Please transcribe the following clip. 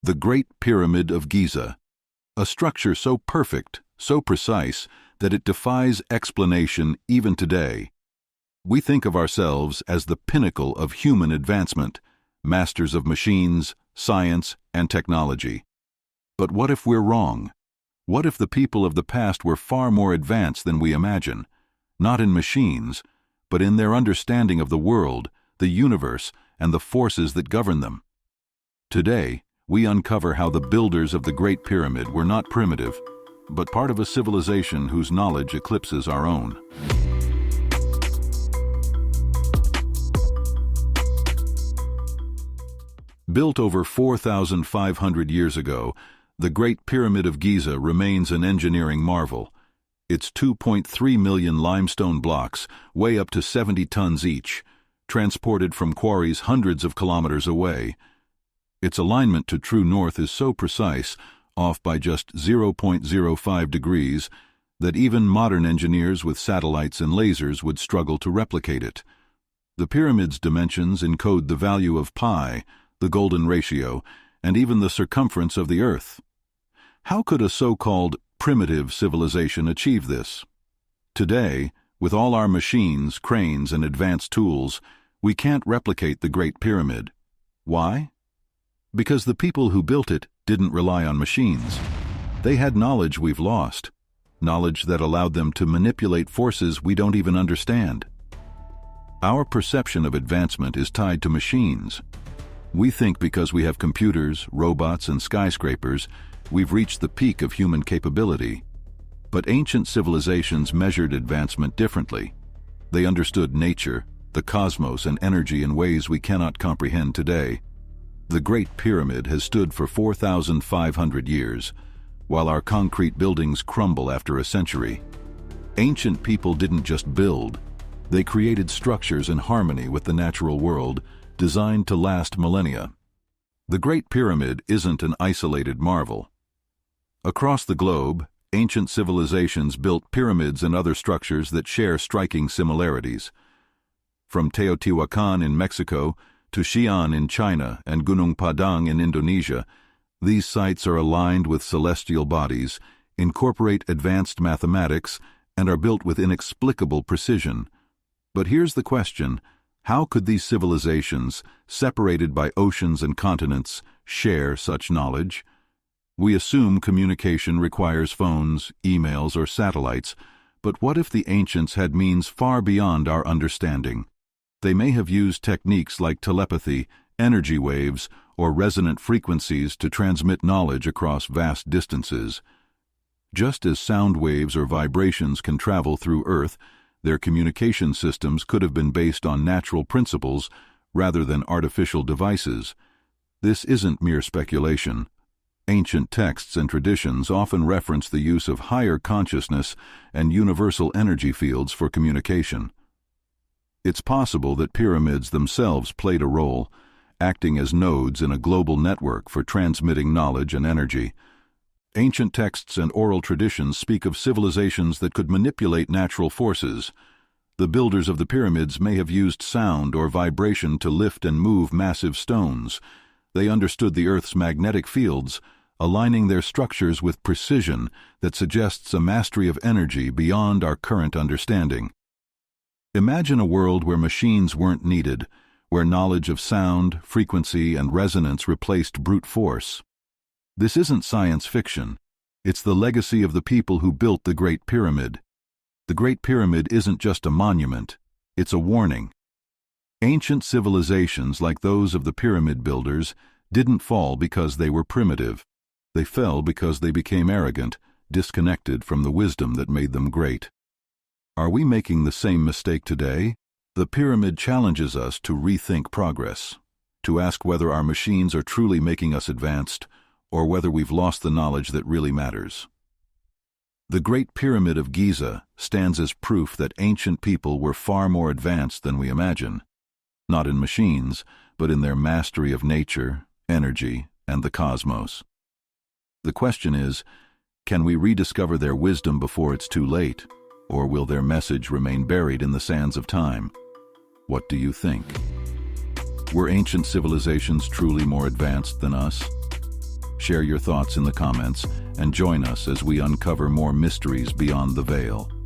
The Great Pyramid of Giza, a structure so perfect, so precise, that it defies explanation even today. We think of ourselves as the pinnacle of human advancement, masters of machines, science, and technology. But what if we're wrong? What if the people of the past were far more advanced than we imagine, not in machines, but in their understanding of the world, the universe, and the forces that govern them? Today, we uncover how the builders of the Great Pyramid were not primitive, but part of a civilization whose knowledge eclipses our own. Built over 4,500 years ago, the Great Pyramid of Giza remains an engineering marvel. Its 2.3 million limestone blocks weigh up to 70 tons each, transported from quarries hundreds of kilometers away. Its alignment to true north is so precise, off by just 0.05 degrees, that even modern engineers with satellites and lasers would struggle to replicate it. The pyramid's dimensions encode the value of pi, the golden ratio, and even the circumference of the Earth. How could a so-called primitive civilization achieve this? Today, with all our machines, cranes, and advanced tools, we can't replicate the Great Pyramid. Why? Because the people who built it didn't rely on machines. They had knowledge we've lost, knowledge that allowed them to manipulate forces we don't even understand. Our perception of advancement is tied to machines. We think because we have computers, robots, and skyscrapers, we've reached the peak of human capability. But ancient civilizations measured advancement differently. They understood nature, the cosmos, and energy in ways we cannot comprehend today. The Great Pyramid has stood for 4,500 years, while our concrete buildings crumble after a century. Ancient people didn't just build. They created structures in harmony with the natural world, designed to last millennia. The Great Pyramid isn't an isolated marvel. Across the globe, ancient civilizations built pyramids and other structures that share striking similarities. From Teotihuacan in Mexico to Xi'an in China and Gunung Padang in Indonesia, these sites are aligned with celestial bodies, incorporate advanced mathematics, and are built with inexplicable precision. But here's the question: how could these civilizations, separated by oceans and continents, share such knowledge? We assume communication requires phones, emails, or satellites, but what if the ancients had means far beyond our understanding? They may have used techniques like telepathy, energy waves, or resonant frequencies to transmit knowledge across vast distances. Just as sound waves or vibrations can travel through Earth, their communication systems could have been based on natural principles rather than artificial devices. This isn't mere speculation. Ancient texts and traditions often reference the use of higher consciousness and universal energy fields for communication. It's possible that pyramids themselves played a role, acting as nodes in a global network for transmitting knowledge and energy. Ancient texts and oral traditions speak of civilizations that could manipulate natural forces. The builders of the pyramids may have used sound or vibration to lift and move massive stones. They understood the Earth's magnetic fields, aligning their structures with precision that suggests a mastery of energy beyond our current understanding. Imagine a world where machines weren't needed, where knowledge of sound, frequency, and resonance replaced brute force. This isn't science fiction. It's the legacy of the people who built the Great Pyramid. The Great Pyramid isn't just a monument, it's a warning. Ancient civilizations like those of the pyramid builders didn't fall because they were primitive. They fell because they became arrogant, disconnected from the wisdom that made them great. Are we making the same mistake today? The pyramid challenges us to rethink progress, to ask whether our machines are truly making us advanced, or whether we've lost the knowledge that really matters. The Great Pyramid of Giza stands as proof that ancient people were far more advanced than we imagine, not in machines, but in their mastery of nature, energy, and the cosmos. The question is, can we rediscover their wisdom before it's too late, or will their message remain buried in the sands of time? What do you think? Were ancient civilizations truly more advanced than us? Share your thoughts in the comments and join us as we uncover more mysteries beyond the veil.